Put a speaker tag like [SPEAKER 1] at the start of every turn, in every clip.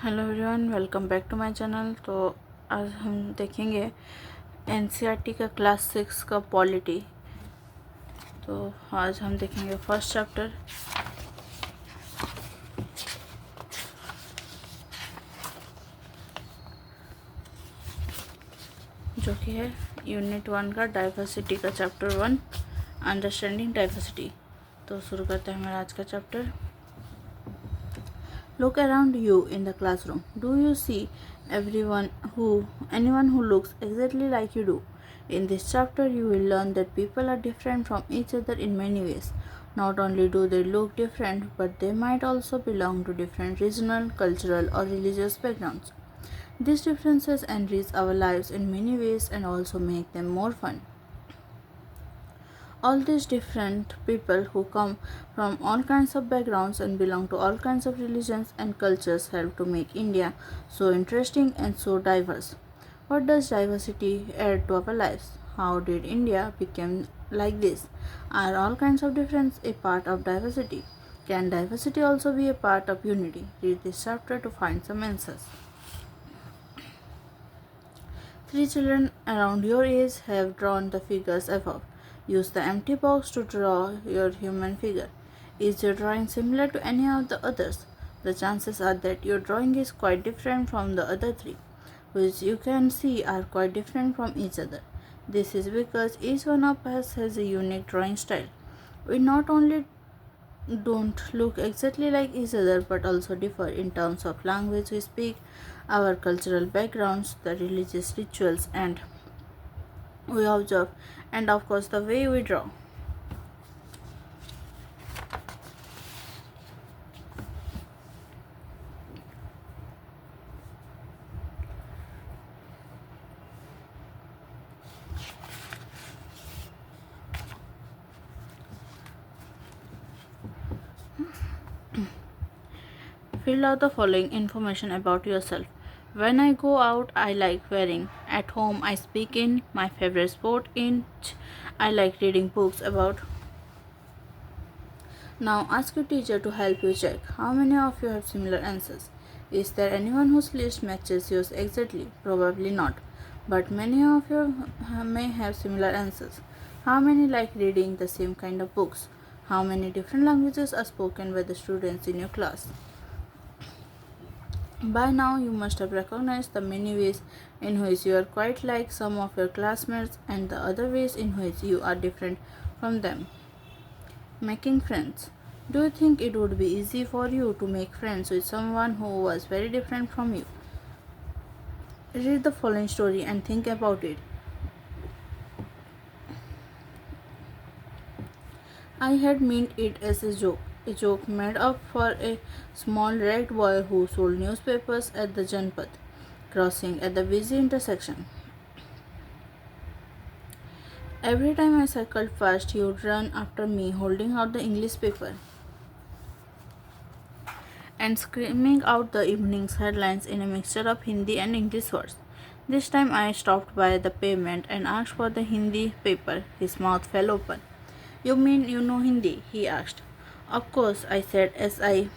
[SPEAKER 1] Hello everyone, welcome back to my channel. तो आज हम देखेंगे एनसीईआरटी का क्लास 6 का पॉलिटी। तो आज हम देखेंगे फर्स्ट चैप्टर जो कि है यूनिट 1 का डाइवर्सिटी का चैप्टर 1 अंडरस्टैंडिंग डाइवर्सिटी। तो शुरू करते हैं हमारा आज का chapter. Look around you in the classroom. Do you see anyone who looks exactly like you do? In this chapter, you will learn that people are different from each other in many ways. Not only do they look different, but they might also belong to different regional, cultural, or religious backgrounds. These differences enrich our lives in many ways and also make them more fun. All these different people who come from all kinds of backgrounds and belong to all kinds of religions and cultures help to make India so interesting and so diverse. What does diversity add to our lives? How did India become like this? Are all kinds of difference a part of diversity? Can diversity also be a part of unity? Read this chapter to find some answers. Three children around your age have drawn the figures above. Use the empty box to draw your human figure. Is your drawing similar to any of the others? The chances are that your drawing is quite different from the other three, which you can see are quite different from each other. This is because each one of us has a unique drawing style. We not only don't look exactly like each other but also differ in terms of language we speak, our cultural backgrounds, the religious rituals and we observe, and of course the way we draw. Fill out the following information about yourself. When I go out, I like wearing. At home, I speak in. My favorite sport in. I like reading books about. Now ask your teacher to help you check how many of you have similar answers. Is there anyone whose list matches yours exactly? Probably not, but many of you may have similar answers. How many like reading the same kind of books? How many different languages are spoken by the students in your class? By now, you must have recognized the many ways in which you are quite like some of your classmates and the other ways in which you are different from them. Making friends. Do you think it would be easy for you to make friends with someone who was very different from you? Read the following story and think about it. I had meant it as a joke made up for a small red boy who sold newspapers at the Janpat crossing at the busy intersection. Every time I cycled past, he would run after me holding out the English paper and screaming out the evening's headlines in a mixture of Hindi and English words. This time I stopped by the pavement and asked for the Hindi paper. His mouth fell open. You mean you know Hindi? He asked. Of course, I said as I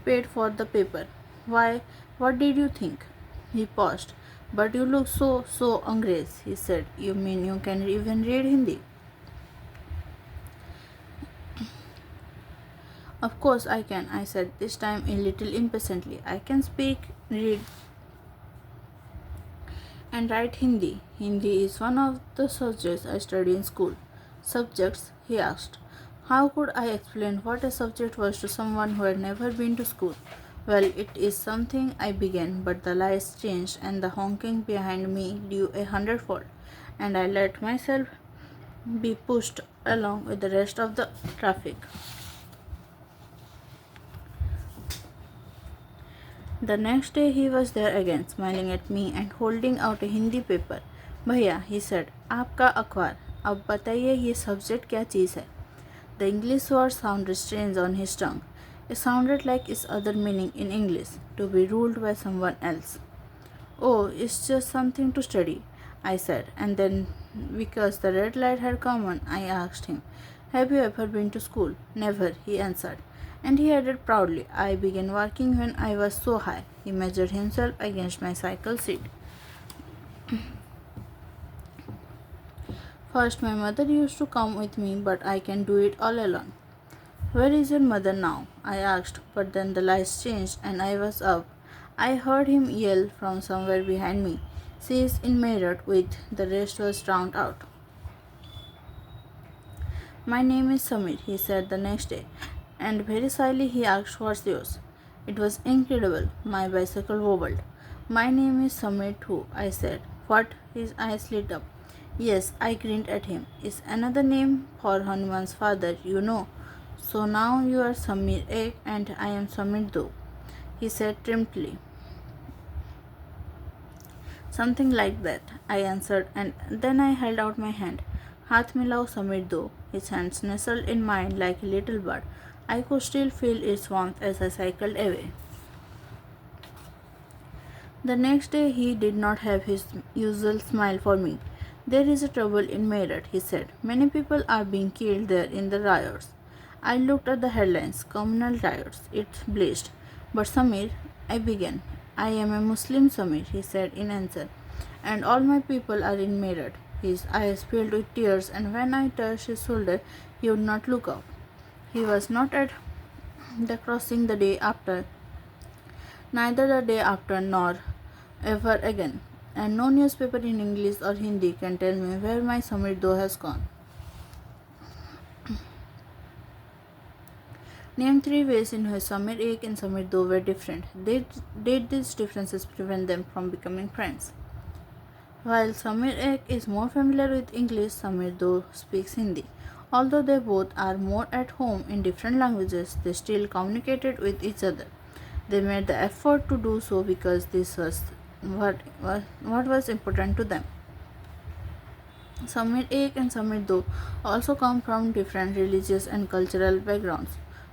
[SPEAKER 1] paid for the paper. Why, what did you think? He paused. But you look so Angrez, he said. You mean you can even read Hindi? Of course I can, I said, this time a little impatiently. I can speak, read, and write Hindi. Hindi is one of the subjects I study in school. Subjects? He asked. How could I explain what a subject was to someone who had never been to school? Well, it is something, I began, but the lights changed and the honking behind me grew 100-fold, and I let myself be pushed along with the rest of the traffic. The next day he was there again, smiling at me and holding out a Hindi paper. भैया, he said, आपका अखबार. अब बताइए ये subject क्या चीज़ है? The English word sounded strange on his tongue. It sounded like its other meaning in English, to be ruled by someone else. Oh, it's just something to study, I said, and then, because the red light had come on, I asked him, have you ever been to school? Never, he answered. And he added proudly, I began working when I was so high. He measured himself against my cycle seat. First, my mother used to come with me, but I can do it all alone. Where is your mother now? I asked, but then the lights changed and I was up. I heard him yell from somewhere behind me. She is in Meerut with the rest was drowned out. My name is Samir, he said the next day, and very shyly he asked what's yours. It was incredible. My bicycle wobbled. My name is Samir too, I said. What? His eyes lit up. Yes, I grinned at him. It's another name for Hanuman's father, you know. So now you are Samir Ek and I am Samir Do, he said triumphantly. Something like that, I answered, and then I held out my hand. Hath milao Samir Do. His hands nestled in mine like a little bird. I could still feel its warmth as I cycled away. The next day he did not have his usual smile for me. There is a trouble in Meerut, he said. Many people are being killed there in the riots. I looked at the headlines. Communal riots. It blazed. But Samir, I began. I am a Muslim, Samir, he said in answer. And all my people are in Meerut. His eyes filled with tears, and when I touched his shoulder, he would not look up. He was not at the crossing the day after, neither the day after nor ever again. And no newspaper in English or Hindi can tell me where my Samir Do has gone. Name 3 ways in which Samir Ek and Samir Do were different. Did these differences prevent them from becoming friends? While Samir Ek is more familiar with English, Samir Do speaks Hindi. Although they both are more at home in different languages, they still communicated with each other. They made the effort to do so because this was what was important to them. Samir Ek and Samir Do also come from different religious and cultural backgrounds.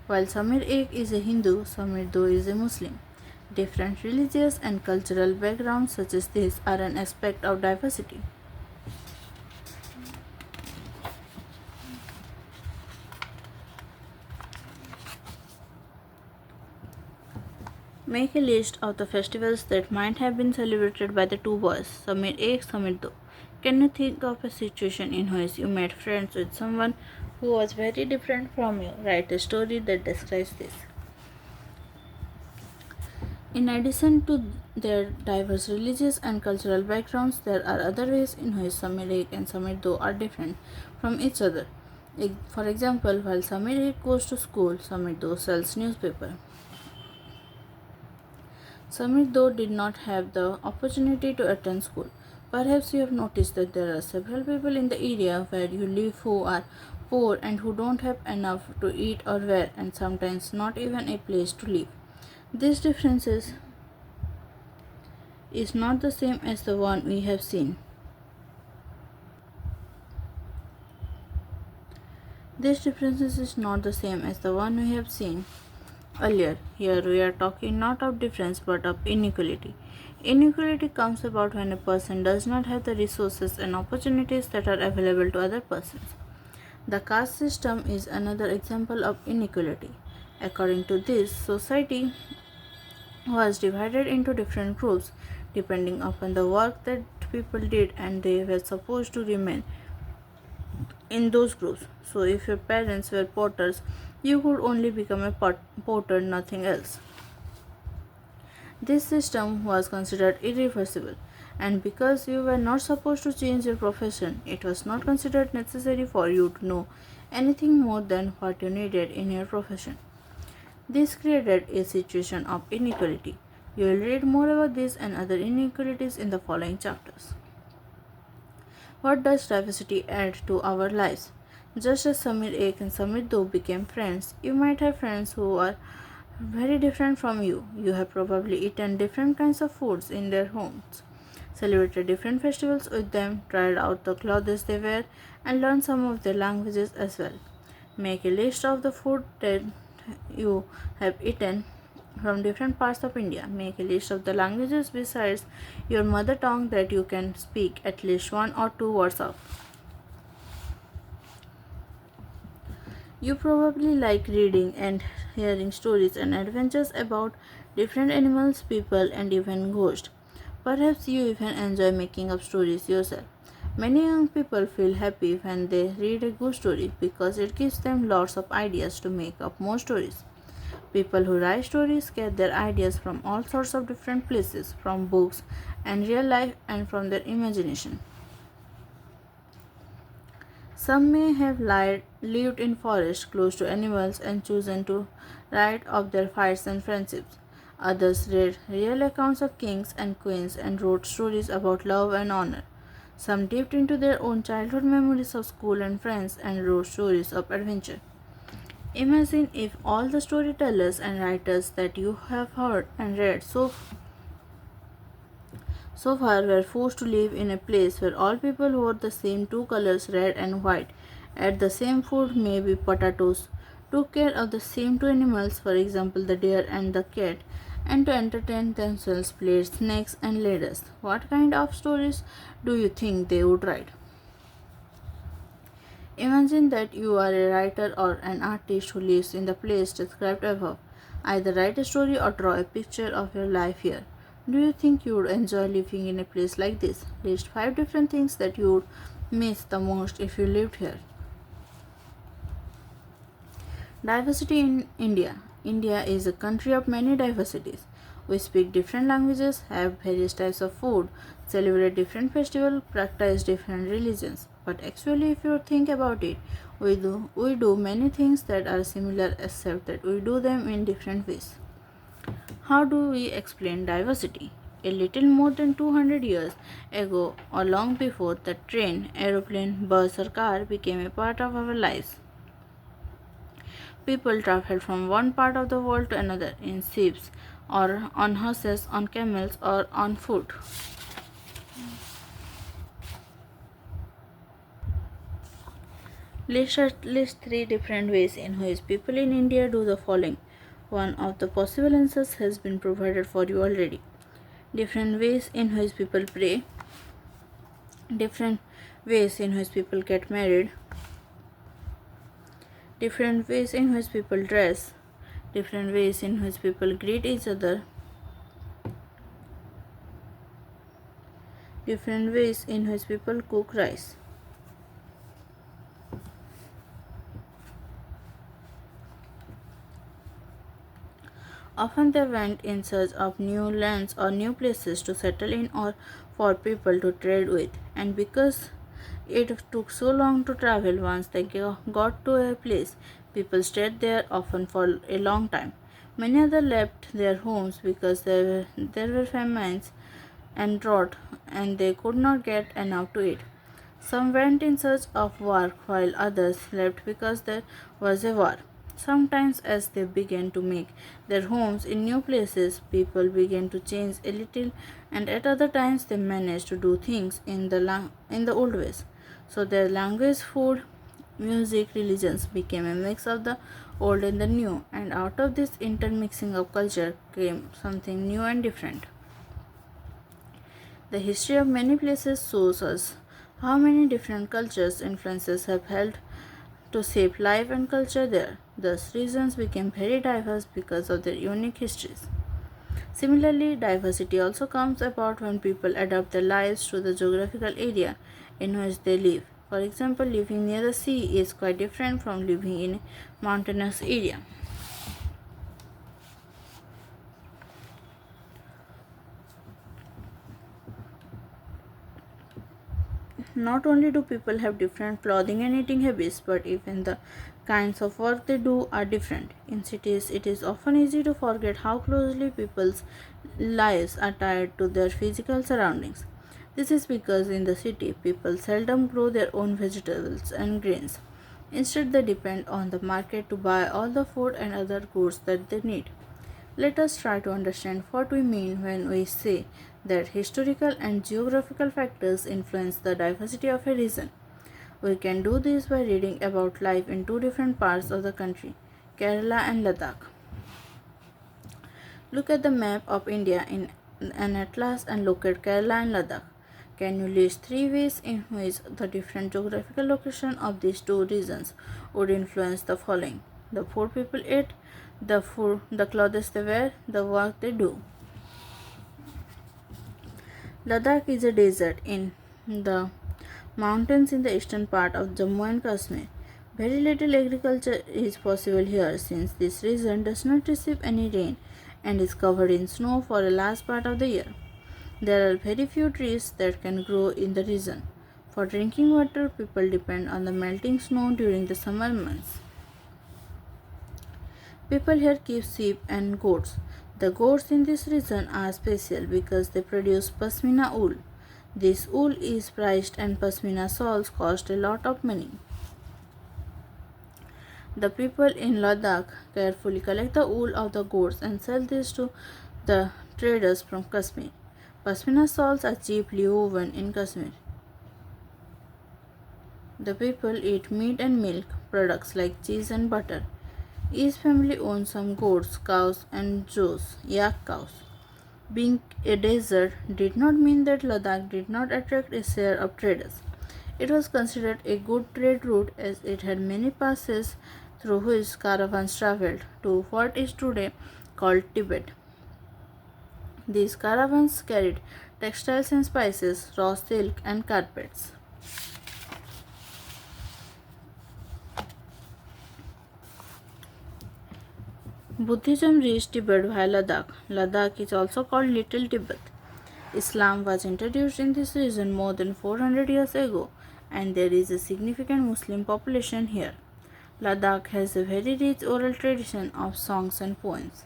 [SPEAKER 1] While Samir Ek is a Hindu, Samir Do is a Muslim. Different religious and cultural backgrounds such as this are an aspect of diversity. Make a list of the festivals that might have been celebrated by the two boys, Samir Ek, Samir Do. Can you think of a situation in which you made friends with someone who was very different from you? Write a story that describes this. In addition to their diverse religious and cultural backgrounds, there are other ways in which Samir Ek and Samir Do are different from each other. For example, while Samir Ek goes to school, Samir Do sells newspaper. Samir Do did not have the opportunity to attend school. Perhaps you have noticed that there are several people in the area where you live who are poor and who don't have enough to eat or wear, and sometimes not even a place to live. This difference is not the same as the one we have seen. This difference is not the same as the one we have seen earlier. Here we are talking not of difference but of inequality. Inequality comes about when a person does not have the resources and opportunities that are available to other persons. The caste system is another example of inequality. According to this, society was divided into different groups depending upon the work that people did, and they were supposed to remain in those groups. So if your parents were potters, you could only become a potter, nothing else. This system was considered irreversible, and because you were not supposed to change your profession, it was not considered necessary for you to know anything more than what you needed in your profession. This created a situation of inequality. You will read more about this and other inequalities in the following chapters. What does diversity add to our lives? Just as Samir Ek and Samir Do became friends, you might have friends who are very different from you. You have probably eaten different kinds of foods in their homes, celebrated different festivals with them, tried out the clothes they wear, and learned some of their languages as well. Make a list of the food that you have eaten from different parts of India. Make a list of the languages besides your mother tongue that you can speak at least 1 or 2 words of. You probably like reading and hearing stories and adventures about different animals, people, and even ghosts. Perhaps you even enjoy making up stories yourself. Many young people feel happy when they read a good story because it gives them lots of ideas to make up more stories. People who write stories get their ideas from all sorts of different places, from books and real life and from their imagination. Some may have lived in forests close to animals and chosen to write of their fights and friendships. Others read real accounts of kings and queens and wrote stories about love and honor. Some dipped into their own childhood memories of school and friends and wrote stories of adventure. Imagine if all the storytellers and writers that you have heard and read so far were forced to live in a place where all people wore the same two colors, red and white, ate the same food, maybe potatoes, took care of the same two animals, for example the deer and the cat, and to entertain themselves played snakes and ladders. What kind of stories do you think they would write? Imagine that you are a writer or an artist who lives in the place described above. Either write a story or draw a picture of your life here. Do you think you would enjoy living in a place like this? List 5 different things that you would miss the most if you lived here. Diversity in India. India is a country of many diversities. We speak different languages, have various types of food, celebrate different festivals, practice different religions. But actually, if you think about it, we do many things that are similar except that we do them in different ways. How do we explain diversity? A little more than 200 years ago, or long before the train, aeroplane, bus, or car became a part of our lives, people traveled from one part of the world to another in ships, or on horses, on camels, or on foot. List 3 different ways in which people in India do the following. One of the possible answers has been provided for you already. Different ways in which people pray, different ways in which people get married, different ways in which people dress, different ways in which people greet each other, different ways in which people cook rice. Often they went in search of new lands or new places to settle in or for people to trade with, and because it took so long to travel, once they got to a place, people stayed there often for a long time. Many others left their homes because there were famines and drought and they could not get enough to eat. Some went in search of work while others left because there was a war. Sometimes, as they began to make their homes in new places, people began to change a little, and at other times they managed to do things in the old ways. So their language, food, music, religions became a mix of the old and the new, and out of this intermixing of culture came something new and different. The history of many places shows us how many different cultures influences have helped to shape life and culture there. Thus, regions became very diverse because of their unique histories. Similarly, diversity also comes about when people adapt their lives to the geographical area in which they live. For example, living near the sea is quite different from living in a mountainous area. Not only do people have different clothing and eating habits, but even the kinds of work they do are different. In cities, it is often easy to forget how closely people's lives are tied to their physical surroundings. This is because in the city, people seldom grow their own vegetables and grains. Instead, they depend on the market to buy all the food and other goods that they need. Let us try to understand what we mean when we say that historical and geographical factors influence the diversity of a region. We can do this by reading about life in two different parts of the country, Kerala and Ladakh. Look at the map of India in an atlas and look at Kerala and Ladakh. Can you list three ways in which the different geographical location of these two regions would influence the following? The food people eat, the clothes they wear, the work they do. Ladakh is a desert in the mountains in the eastern part of Jammu and Kashmir. Very little agriculture is possible here since this region does not receive any rain and is covered in snow for a large part of the year. There are very few trees that can grow in the region. For drinking water, people depend on the melting snow during the summer months. People here keep sheep and goats. The goats in this region are special because they produce pashmina wool. This wool is prized and pashmina shawls cost a lot of money. The people in Ladakh carefully collect the wool of the goats and sell this to the traders from Kashmir. Pashmina shawls are cheaply woven in Kashmir. The people eat meat and milk products like cheese and butter. Each family owns some goats, cows, and yak cows. Being a desert did not mean that Ladakh did not attract a share of traders. It was considered a good trade route as it had many passes through which caravans traveled to what is today called Tibet. These caravans carried textiles and spices, raw silk, and carpets. Buddhism reached Tibet via Ladakh. Ladakh is also called Little Tibet. Islam was introduced in this region more than 400 years ago, and there is a significant Muslim population here. Ladakh has a very rich oral tradition of songs and poems.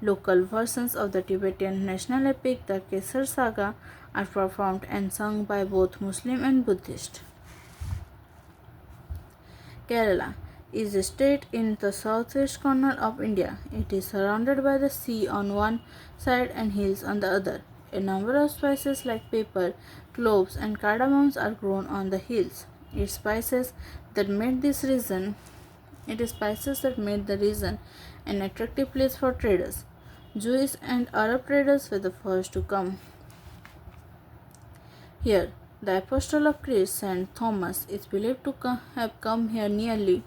[SPEAKER 1] Local versions of the Tibetan national epic, the Kesar Saga, are performed and sung by both Muslim and Buddhist. Kerala is a state in the southwest corner of India. It is surrounded by the sea on one side and hills on the other. A number of spices like pepper, cloves, and cardamoms are grown on the hills. It is spices that made the region an attractive place for traders. Jewish and Arab traders were the first to come here. The Apostle of Christ, Saint Thomas, is believed to have come here nearly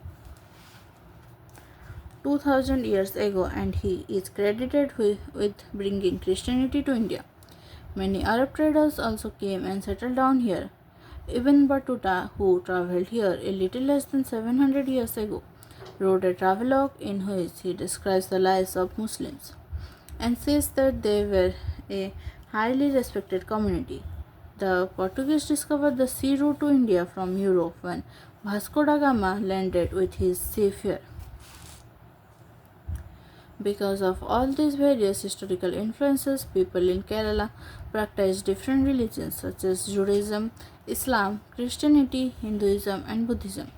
[SPEAKER 1] 2000 years ago, and he is credited with bringing Christianity to India. Many Arab traders also came and settled down here. Ibn Battuta, who traveled here a little less than 700 years ago, wrote a travelogue in which he describes the lives of Muslims and says that they were a highly respected community. The Portuguese discovered the sea route to India from Europe when Vasco da Gama landed with his ship here. Because of all these various historical influences, people in Kerala practice different religions such as Judaism, Islam, Christianity, Hinduism, and Buddhism.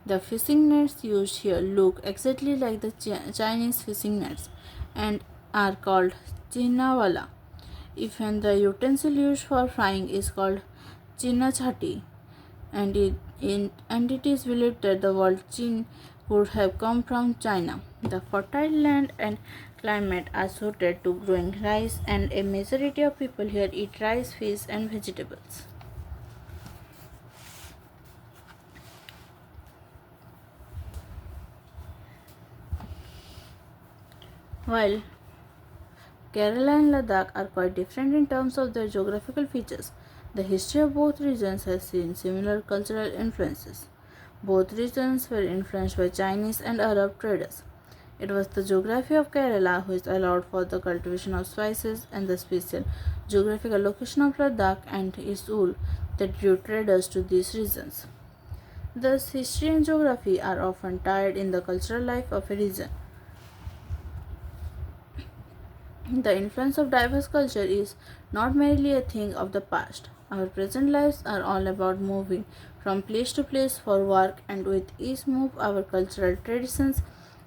[SPEAKER 1] The fishing nets used here look exactly like the Chinese fishing nets and are called chinawala. Even the utensil used for frying is called chinachati, and it is believed that the word chin could have come from China. The fertile land and climate are suited to growing rice, and a majority of people here eat rice, fish, and vegetables. While Kerala and Ladakh are quite different in terms of their geographical features, the history of both regions has seen similar cultural influences. Both regions were influenced by Chinese and Arab traders. It was the geography of Kerala which allowed for the cultivation of spices, and the special geographical location of Ladakh and its wool that drew traders to these regions. Thus, history and geography are often tied in the cultural life of a region. The influence of diverse culture is not merely a thing of the past. Our present lives are all about moving from place to place for work, and with each move, our cultural traditions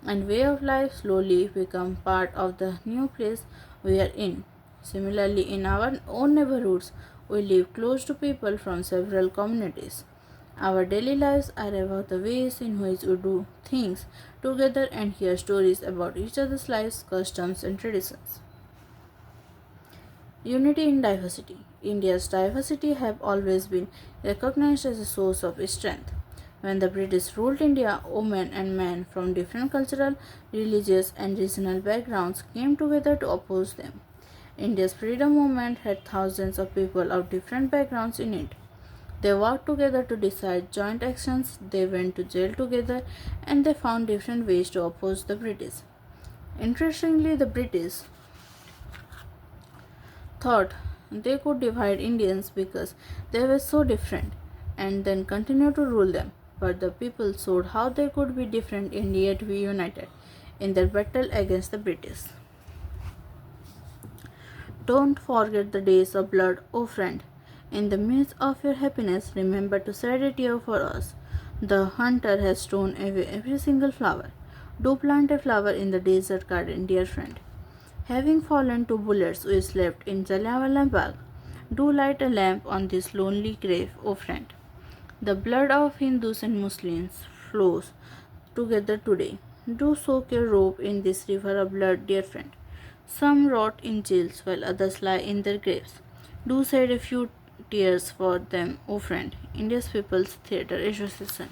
[SPEAKER 1] and way of life slowly become part of the new place we are in. Similarly, in our own neighborhoods, we live close to people from several communities. Our daily lives are about the ways in which we do things together and hear stories about each other's lives, customs, and traditions. Unity in diversity. India's diversity have always been recognized as a source of strength. When the British ruled India, women and men from different cultural, religious, and regional backgrounds came together to oppose them. India's freedom movement had thousands of people of different backgrounds in it. They worked together to decide joint actions, they went to jail together, and they found different ways to oppose the British. Interestingly, the British thought they could divide Indians because they were so different and then continue to rule them. But the people showed how they could be different and yet be united in their battle against the British. Don't forget the days of blood, O friend. In the midst of your happiness, remember to shed a tear for us. The hunter has thrown away every single flower. Do plant a flower in the desert garden, dear friend. Having fallen to bullets, we slept in Jallianwala Bagh. Do light a lamp on this lonely grave, O friend. The blood of Hindus and Muslims flows together today. Do soak your robe in this river of blood, dear friend. Some rot in jails while others lie in their graves. Do shed a few tears for them, O friend. India's People's Theatre Association.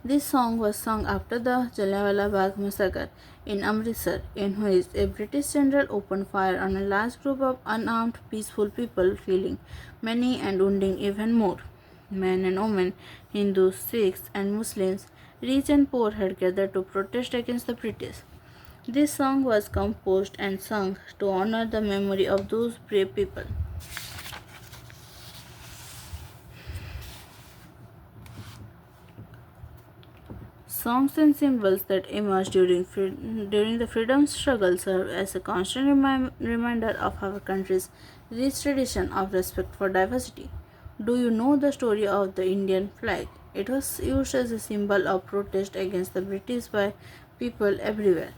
[SPEAKER 1] This song was sung after the Jallianwala Bagh massacre in Amritsar, in which a British general opened fire on a large group of unarmed, peaceful people, killing many and wounding even more. Men and women, Hindus, Sikhs, and Muslims, rich and poor, had gathered to protest against the British. This song was composed and sung to honor the memory of those brave people. Songs and symbols that emerged during the freedom struggle serve as a constant reminder of our country's rich tradition of respect for diversity. Do you know the story of the Indian flag? It was used as a symbol of protest against the British by people everywhere.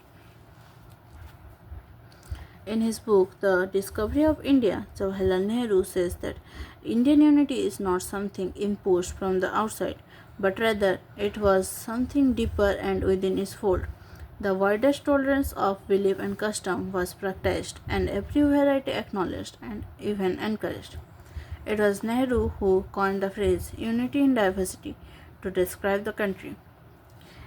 [SPEAKER 1] In his book, The Discovery of India, Jawaharlal Nehru says that Indian unity is not something imposed from the outside, but rather it was something deeper and within its fold. The widest tolerance of belief and custom was practiced, and every variety acknowledged and even encouraged. It was Nehru who coined the phrase unity in diversity to describe the country.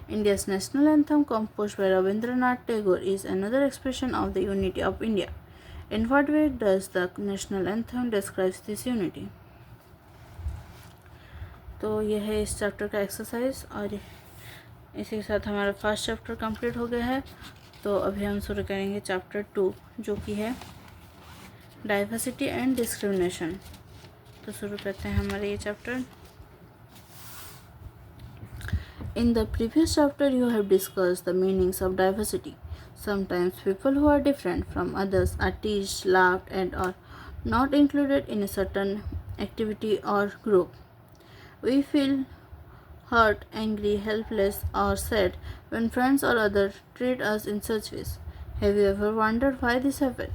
[SPEAKER 1] India's national anthem, composed by Rabindranath Tagore, is another expression of the unity of India. In what way does the national anthem describe this unity? तो यह है इस chapter का exercise और इसी के साथ हमारा फर्स्ट चैप्टर कंप्लीट हो गया है. तो अभी हम शुरू करेंगे चैप्टर 2 जो कि है डाइवर्सिटी एंड डिस्क्रिमिनेशन. तो शुरू करते हैं हमारे ये chapter. In the previous chapter, you have discussed the meanings of diversity. Sometimes people who are different from others are teased, laughed at, or not included in a certain activity or group. We feel hurt, angry, helpless, or sad when friends or others treat us in such ways. Have you ever wondered why this happened?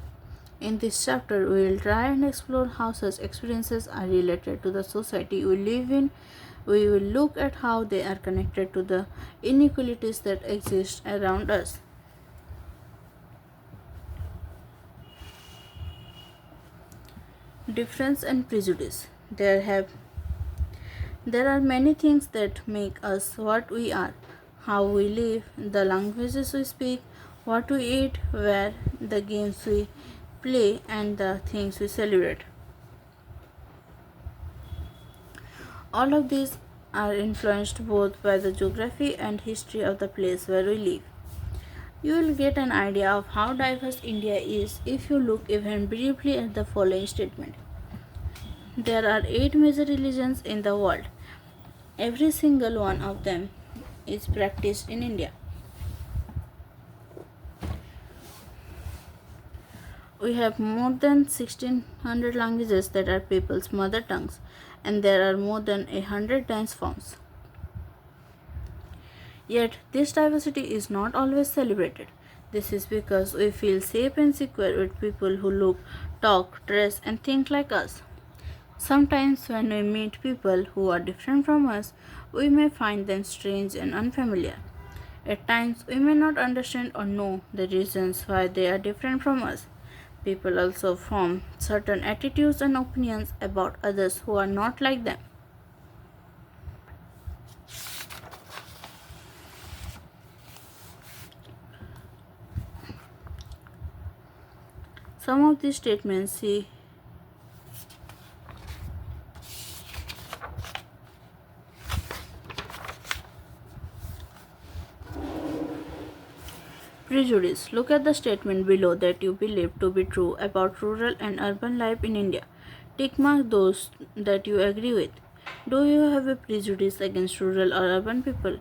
[SPEAKER 1] In this chapter, we will try and explore how such experiences are related to the society we live in. We will look at how they are connected to the inequalities that exist around us. Difference and prejudice. There are many things that make us what we are: how we live, the languages we speak, what we eat, where, the games we play, and the things we celebrate. All of these are influenced both by the geography and history of the place where we live. You will get an idea of how diverse India is if you look even briefly at the following statement. There are 8 major religions in the world. Every single one of them is practiced in India. We have more than 1600 languages that are people's mother tongues, and there are more than 100 dance forms. Yet, this diversity is not always celebrated. This is because we feel safe and secure with people who look, talk, dress, and think like us. Sometimes, when we meet people who are different from us, we may find them strange and unfamiliar. At times, we may not understand or know the reasons why they are different from us. People also form certain attitudes and opinions about others who are not like them. Some of these statements see prejudice. Look at the statement below that you believe to be true about rural and urban life in India. Tick mark those that you agree with. Do you have a prejudice against rural or urban people?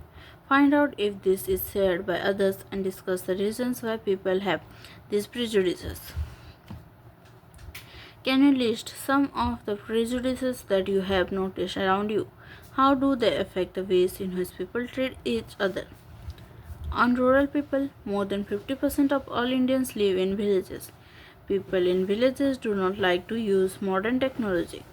[SPEAKER 1] Find out if this is shared by others and discuss the reasons why people have these prejudices. Can you list some of the prejudices that you have noticed around you? How do they affect the ways in which people treat each other? On rural people, more than 50% of all Indians live in villages. People in villages do not like to use modern technology.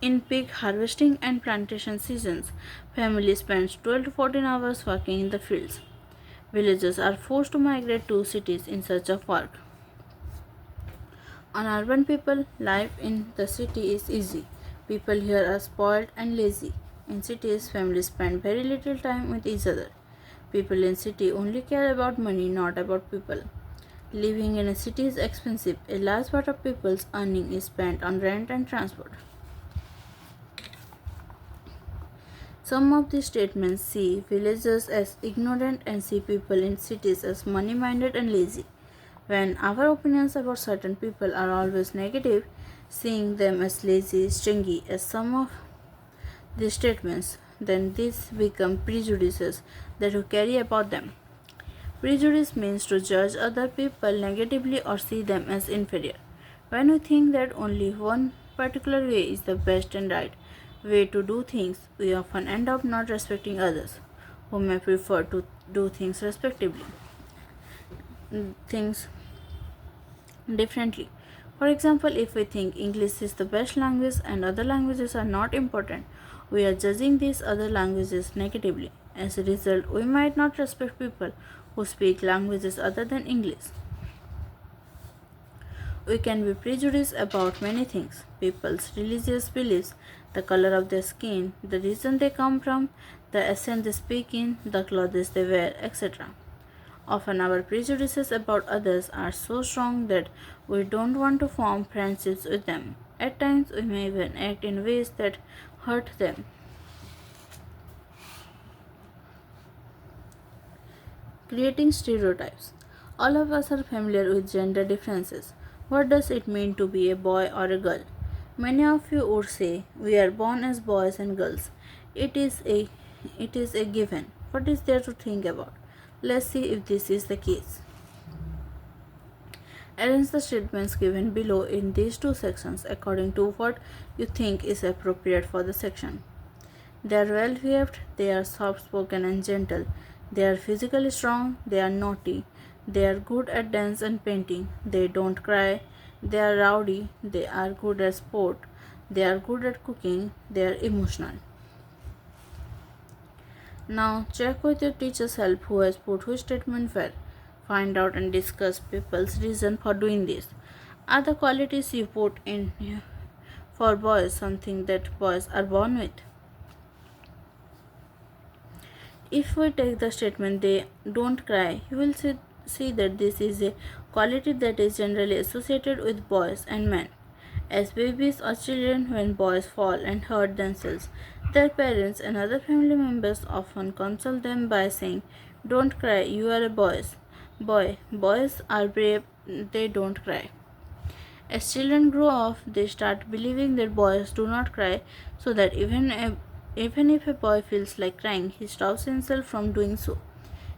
[SPEAKER 1] In peak harvesting and plantation seasons, families spend 12 to 14 hours working in the fields. Villagers are forced to migrate to cities in search of work. On urban people, life in the city is easy. People here are spoiled and lazy. In cities, families spend very little time with each other. People in city only care about money, not about people. Living in a city is expensive. A large part of people's earning is spent on rent and transport. Some of these statements see villagers as ignorant and see people in cities as money-minded and lazy. When our opinions about certain people are always negative, seeing them as lazy, stingy as some of these statements, then these become prejudices that we carry about them. Prejudice means to judge other people negatively or see them as inferior. When we think that only one particular way is the best and right way to do things, we often end up not respecting others who may prefer to do things respectively, things differently. For example, if we think English is the best language and other languages are not important, we are judging these other languages negatively. As a result, we might not respect people who speak languages other than English. We can be prejudiced about many things: people's religious beliefs, the color of their skin, the region they come from, the accent they speak in, the clothes they wear, etc. Often our prejudices about others are so strong that we don't want to form friendships with them. At times, we may even act in ways that hurt them. Creating stereotypes. All of us are familiar with gender differences. What does it mean to be a boy or a girl? Many of you would say we are born as boys and girls. It is a given. What is there to think about? Let's see if this is the case. Arrange the statements given below in these two sections according to what you think is appropriate for the section. They are well behaved, they are soft spoken and gentle, they are physically strong, they are naughty, they are good at dance and painting, they don't cry, they are rowdy, they are good at sport, they are good at cooking, they are emotional. Now check with your teacher's help who has put which statement where. Find out and discuss people's reason for doing this. Are the qualities you put in for boys something that boys are born with? If we take the statement they don't cry, you will see that this is a quality that is generally associated with boys and men. As babies or children, when boys fall and hurt themselves, their parents and other family members often console them by saying, "Don't cry, you are a boy. Boys are brave, they don't cry." As children grow up, they start believing that boys do not cry, so that even if a boy feels like crying, he stops himself from doing so.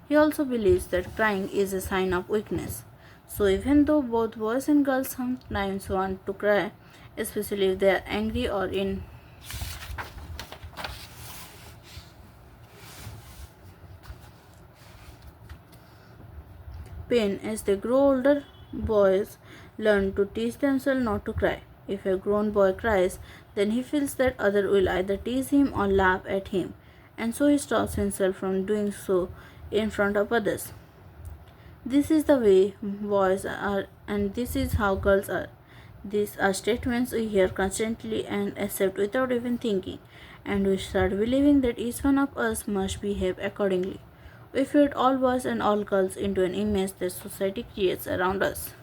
[SPEAKER 1] He also believes that crying is a sign of weakness. So even though both boys and girls sometimes want to cry, especially if they are angry or in pain, as they grow older, boys learn to teach themselves not to cry. If a grown boy cries, then he feels that others will either tease him or laugh at him, and so he stops himself from doing so in front of others. This is the way boys are, and this is how girls are. These are statements we hear constantly and accept without even thinking, and we start believing that each one of us must behave accordingly. We fit all boys and all girls into an image that society creates around us.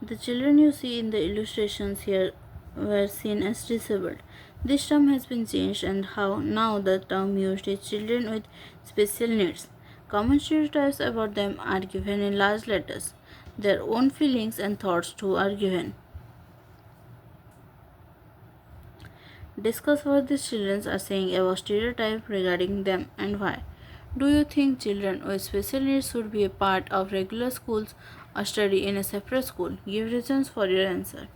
[SPEAKER 1] The children you see in the illustrations here were seen as disabled. This term has been changed, and how now the term used is children with special needs. Common stereotypes about them are given in large letters. Their own feelings and thoughts too are given. Discuss what these children are saying about stereotypes regarding them and why. Do you think children with special needs should be a part of regular schools or study in a separate school? Give reasons for your answer.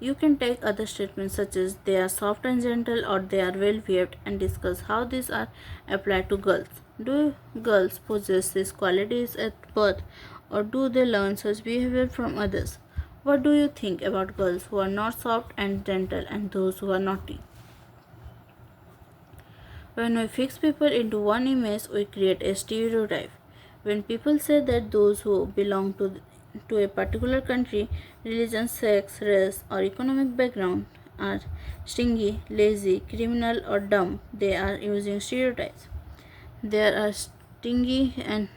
[SPEAKER 1] You can take other statements such as they are soft and gentle or they are well behaved and discuss how these are applied to girls. Do girls possess these qualities at birth or do they learn such behavior from others? What do you think about girls who are not soft and gentle and those who are naughty? When we fix people into one image, we create a stereotype. When people say that those who belong to a particular country, religion, sex, race, or economic background are stingy, lazy, criminal, or dumb, they are using stereotypes. There are stingy and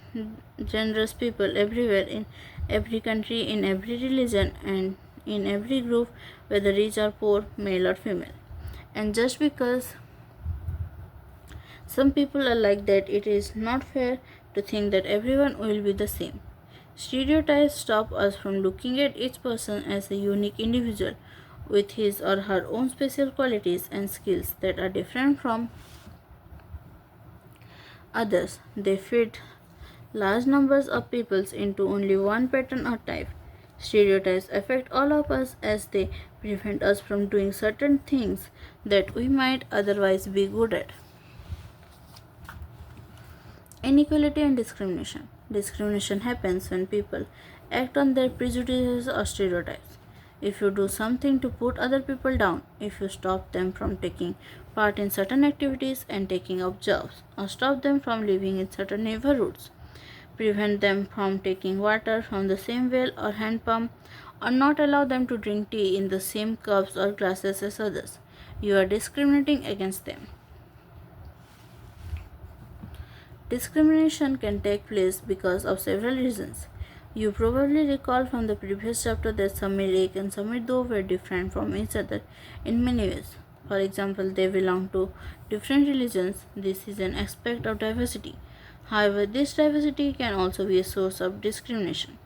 [SPEAKER 1] generous people everywhere in every country, in every religion, and in every group, whether rich or poor, male or female. And just because some people are like that, it is not fair to think that everyone will be the same. Stereotypes stop us from looking at each person as a unique individual with his or her own special qualities and skills that are different from others. They fit large numbers of peoples into only one pattern or type. Stereotypes affect all of us as they prevent us from doing certain things that we might otherwise be good at. Inequality and discrimination. Discrimination happens when people act on their prejudices or stereotypes. If you do something to put other people down, if you stop them from taking part in certain activities and taking up jobs, or stop them from living in certain neighborhoods, prevent them from taking water from the same well or hand pump, or not allow them to drink tea in the same cups or glasses as others, you are discriminating against them. Discrimination can take place because of several reasons. You probably recall from the previous chapter that Samir Ek and Samir Do were different from each other in many ways. For example, they belong to different religions. This is an aspect of diversity. However, this diversity can also be a source of discrimination.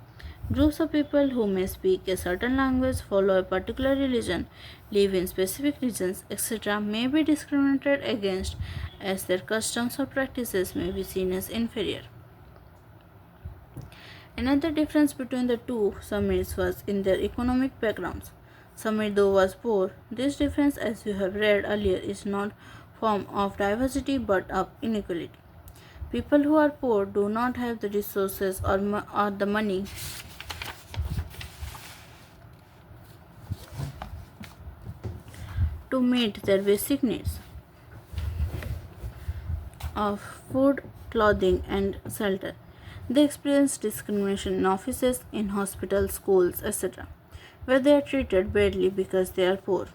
[SPEAKER 1] Groups of people who may speak a certain language, follow a particular religion, live in specific regions, etc., may be discriminated against as their customs or practices may be seen as inferior. Another difference between the two Samirs was in their economic backgrounds. Samir though was poor. This difference, as you have read earlier, is not form of diversity but of inequality. People who are poor do not have the resources or the money to meet their basic needs of food, clothing, and shelter. They experience discrimination in offices, in hospitals, schools, etc., where they are treated badly because they are poor.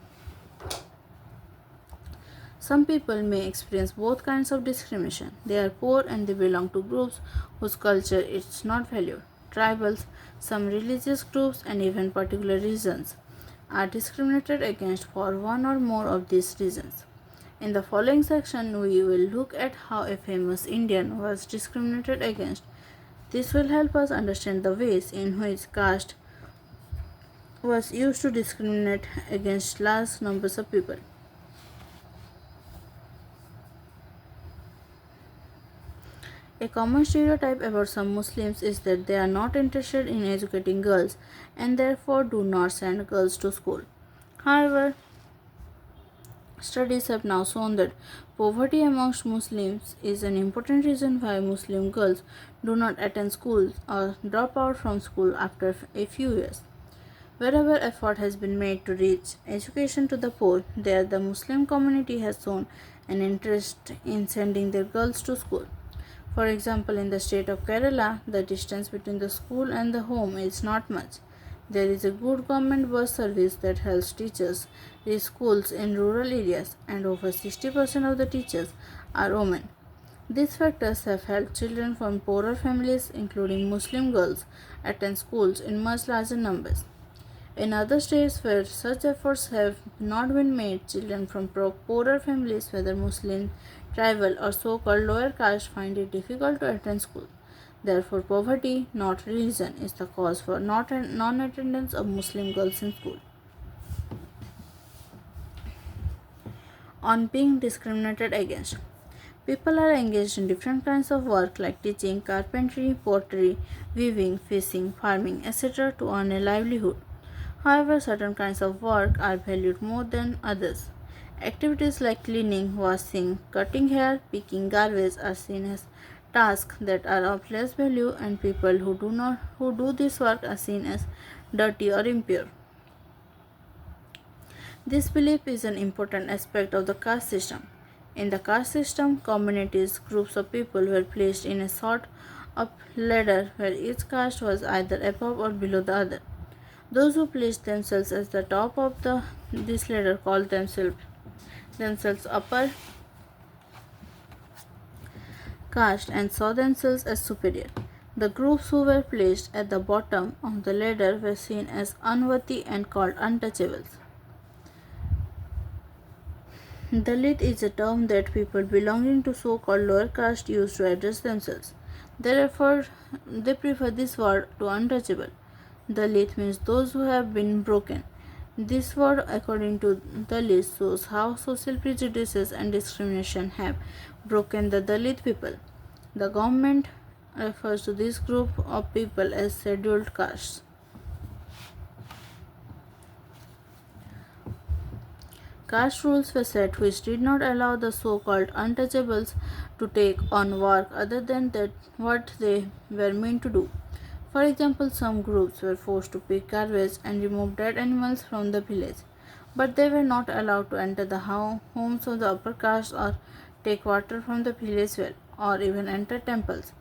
[SPEAKER 1] Some people may experience both kinds of discrimination. They are poor and they belong to groups whose culture is not valued. Tribals, some religious groups, and even particular regions are discriminated against for one or more of these reasons. In the following section, we will look at how a famous Indian was discriminated against. This will help us understand the ways in which caste was used to discriminate against large numbers of people. A common stereotype about some Muslims is that they are not interested in educating girls and therefore do not send girls to school. However, Studies have now shown that poverty amongst Muslims is an important reason why Muslim girls do not attend schools or drop out from school after a few years. Wherever effort has been made to reach education to the poor, there the Muslim community has shown an interest in sending their girls to school. For example, in the state of Kerala, the distance between the school and the home is not much. There is a good government bus service that helps teachers reach schools in rural areas, and over 60% of the teachers are women. These factors have helped children from poorer families, including Muslim girls, attend schools in much larger numbers. In other states where such efforts have not been made, children from poorer families, whether Muslim, tribal, or so called lower caste, find it difficult to attend school. Therefore, poverty, not religion, is the cause for non attendance of Muslim girls in school. On being discriminated against. People are engaged in different kinds of work like teaching, carpentry, pottery, weaving, fishing, farming, etc. to earn a livelihood. However, certain kinds of work are valued more than others. Activities like cleaning, washing, cutting hair, picking garbage are seen as tasks that are of less value, and people who do this work are seen as dirty or impure. This belief is an important aspect of the caste system. In the caste system, communities, groups of people were placed in a sort of ladder where each caste was either above or below the other. Those who placed themselves at the top of this ladder called themselves upper caste and saw themselves as superior. The groups who were placed at the bottom of the ladder were seen as unworthy and called untouchables. Dalit is a term that people belonging to so-called lower caste use to address themselves. Therefore, they prefer this word to untouchable. Dalit means those who have been broken. This word, according to Dalit, shows how social prejudices and discrimination have broken the Dalit people. The government refers to this group of people as scheduled castes. Caste rules were set which did not allow the so-called untouchables to take on work other than what they were meant to do. For example, some groups were forced to pick garbage and remove dead animals from the village, but they were not allowed to enter the homes of the upper caste or take water from the village well, or even enter temples.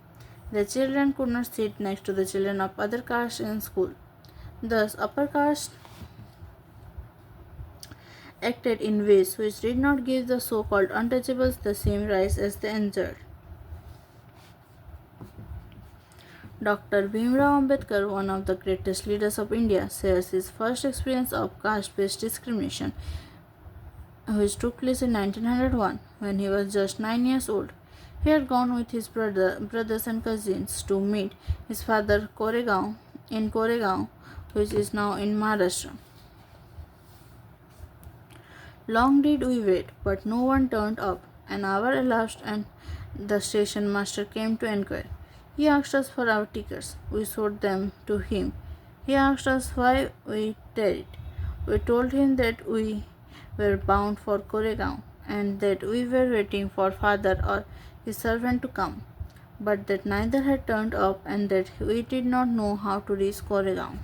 [SPEAKER 1] Their children could not sit next to the children of other castes in school. Thus, upper caste acted in ways which did not give the so-called untouchables the same rights as they enjoyed. Dr. Bhimrao Ambedkar, one of the greatest leaders of India, shares his first experience of caste-based discrimination, which took place in 1901 when he was just 9 years old. He had gone with his brothers and cousins to meet his father in Koregaon, which is now in Maharashtra. Long did we wait, but no one turned up. An hour elapsed and the station master came to inquire. He asked us for our tickets. We showed them to him. He asked us why we tarried. We told him that we were bound for Koregaon and that we were waiting for father or his servant to come, but that neither had turned up and that we did not know how to reach Koregaon.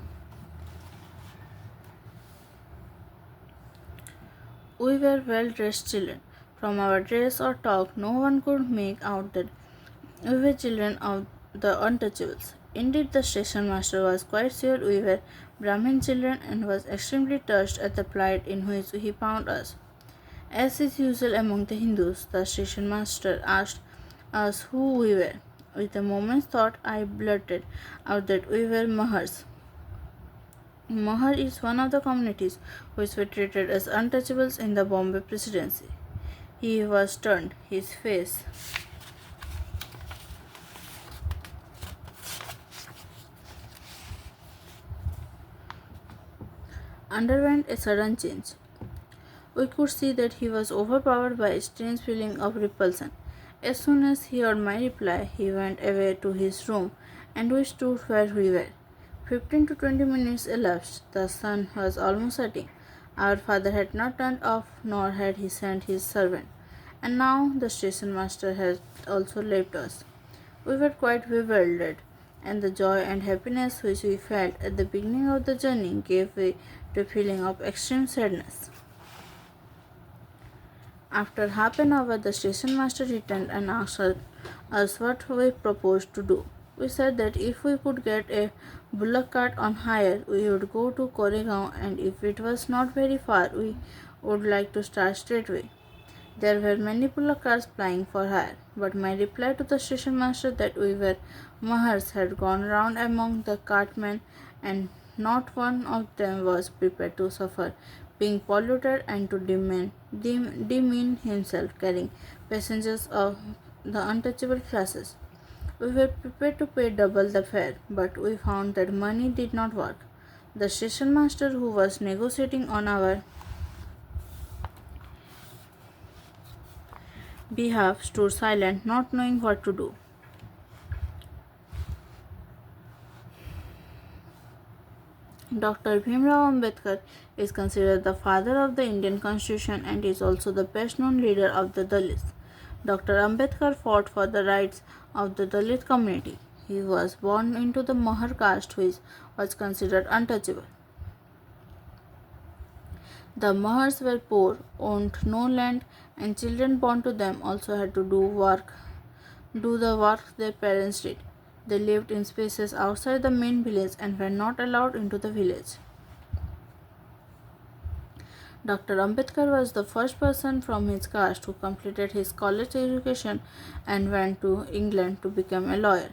[SPEAKER 1] We were well-dressed children. From our dress or talk, no one could make out that we were children of the untouchables. Indeed, the station master was quite sure we were Brahmin children and was extremely touched at the plight in which he found us. As is usual among the Hindus, the station master asked us who we were. With a moment's thought, I blurted out that we were Mahars. Mahar is one of the communities which were treated as untouchables in the Bombay Presidency. He was stunned. His face underwent a sudden change. We could see that he was overpowered by a strange feeling of repulsion. As soon as he heard my reply, he went away to his room and we stood where we were. 15 to 20 minutes elapsed. The sun was almost setting. Our father had not turned off, nor had he sent his servant, and now the station master had also left us. We were quite bewildered, and the joy and happiness which we felt at the beginning of the journey gave way to a feeling of extreme sadness. After half an hour, the station master returned and asked us what we proposed to do. We said that if we could get a bullock cart on hire, we would go to Koregaon, and if it was not very far, we would like to start straightway. There were many bullock carts plying for hire, but my reply to the station master that we were mahars had gone round among the cartmen, and not one of them was prepared to suffer being polluted and to demean himself carrying passengers of the untouchable classes. We were prepared to pay double the fare, but we found that money did not work. The station master, who was negotiating on our behalf, stood silent, not knowing what to do. Dr. Bhimrao Ambedkar is considered the father of the Indian Constitution and is also the best known leader of the Dalits. Dr. Ambedkar fought for the rights of the Dalit community. He was born into the Mahar caste, which was considered untouchable. The Mahars were poor, owned no land, and children born to them also had to do the work their parents did. They lived in spaces outside the main village and were not allowed into the village. Dr. Ambedkar was the first person from his caste who completed his college education and went to England to become a lawyer.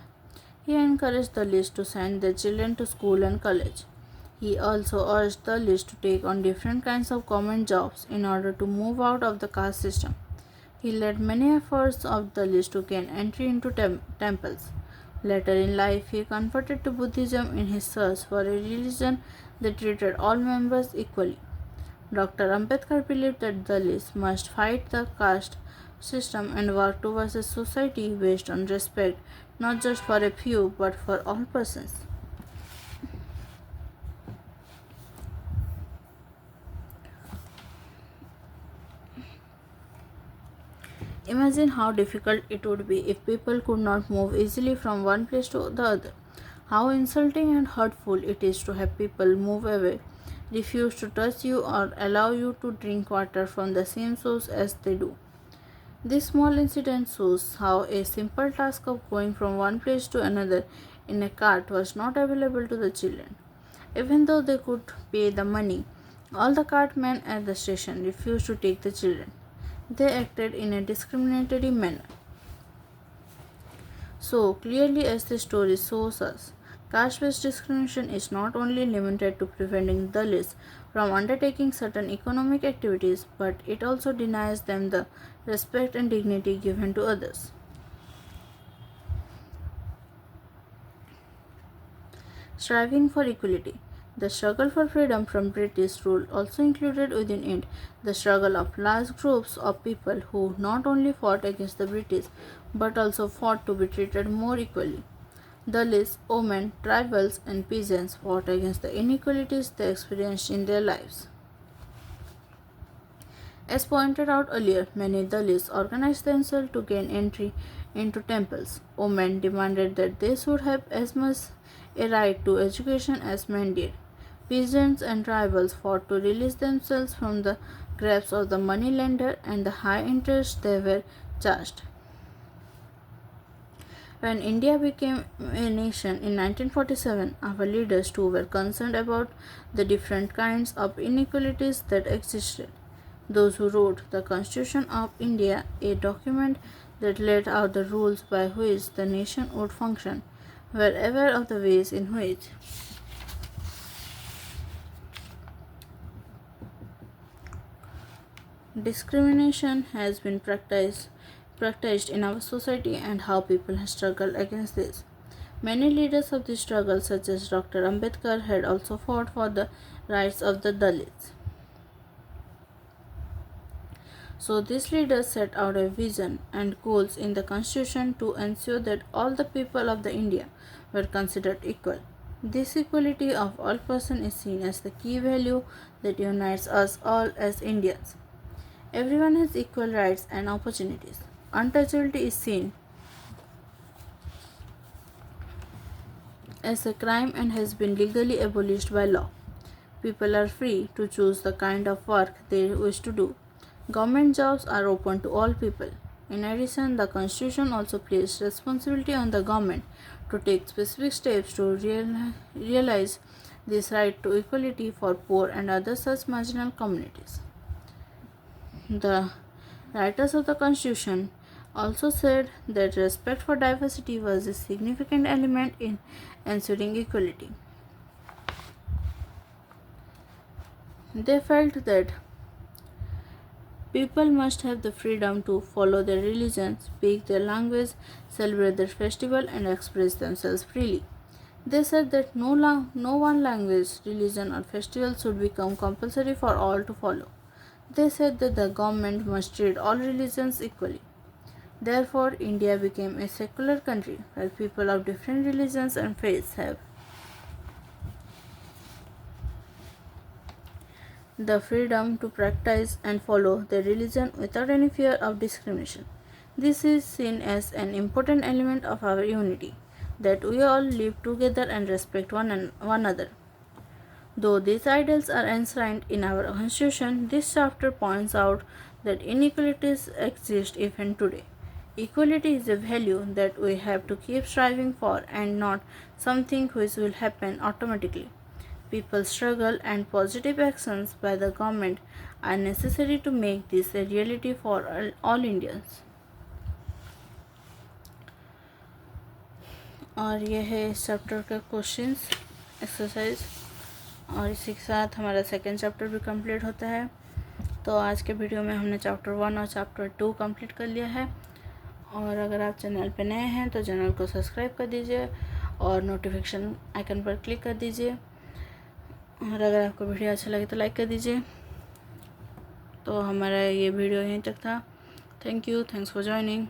[SPEAKER 1] He encouraged the Dalits to send their children to school and college. He also urged the Dalits to take on different kinds of government jobs in order to move out of the caste system. He led many efforts of the Dalits to gain entry into temples. Later in life, he converted to Buddhism in his search for a religion that treated all members equally. Dr. Ambedkar believed that Dalits must fight the caste system and work towards a society based on respect, not just for a few but for all persons. Imagine how difficult it would be if people could not move easily from one place to the other. How insulting and hurtful it is to have people move away, refuse to touch you, or allow you to drink water from the same source as they do. This small incident shows how a simple task of going from one place to another in a cart was not available to the children. Even though they could pay the money, all the cartmen at the station refused to take the children. They acted in a discriminatory manner. So clearly, as the story shows us, caste-based discrimination is not only limited to preventing Dalits from undertaking certain economic activities, but it also denies them the respect and dignity given to others. Striving for equality. The struggle for freedom from British rule also included within it the struggle of large groups of people who not only fought against the British but also fought to be treated more equally. Dalits, women, tribals, and peasants fought against the inequalities they experienced in their lives. As pointed out earlier, many Dalits organized themselves to gain entry into temples. Women demanded that they should have as much a right to education as men did. Peasants and tribals fought to release themselves from the grasp of the moneylender and the high interest they were charged. When India became a nation in 1947, our leaders too were concerned about the different kinds of inequalities that existed. Those who wrote the Constitution of India, a document that laid out the rules by which the nation would function, were aware of the ways in which discrimination has been practiced in our society and how people have struggled against this. Many leaders of this struggle, such as Dr. Ambedkar, had also fought for the rights of the Dalits. So these leaders set out a vision and goals in the constitution to ensure that all the people of the India were considered equal. This equality of all persons is seen as the key value that unites us all as Indians. Everyone has equal rights and opportunities. Untouchability is seen as a crime and has been legally abolished by law. People are free to choose the kind of work they wish to do. Government jobs are open to all people. In addition, the Constitution also placed responsibility on the government to take specific steps to realize this right to equality for poor and other such marginal communities. The writers of the Constitution also said that respect for diversity was a significant element in ensuring equality. They felt that people must have the freedom to follow their religion, speak their language, celebrate their festival, and express themselves freely. They said that no one language, religion, or festival should become compulsory for all to follow. They said that the government must treat all religions equally. Therefore, India became a secular country where people of different religions and faiths have the freedom to practice and follow their religion without any fear of discrimination. This is seen as an important element of our unity, that we all live together and respect one another. Though these ideals are enshrined in our constitution, this chapter points out that inequalities exist even today. Equality is a value that we have to keep striving for and not something which will happen automatically. People's struggle and positive actions by the government are necessary to make this a reality for all Indians. और ये है इस chapter का questions exercise, और इसी के साथ हमारा सेकेंड चैप्टर भी कंप्लीट होता है। तो आज के वीडियो में हमने चैप्टर 1 और चैप्टर 2 कंप्लीट कर लिया है। और अगर आप चैनल पर नए हैं तो चैनल को सब्सक्राइब कर दीजिए और नोटिफिकेशन आइकन पर क्लिक कर दीजिए। और अगर आपको वीडियो अच्छा लगे तो लाइक कर दीजिए। तो हमारा ये वीडियो यहीं तक था। Thank you, thanks for joining.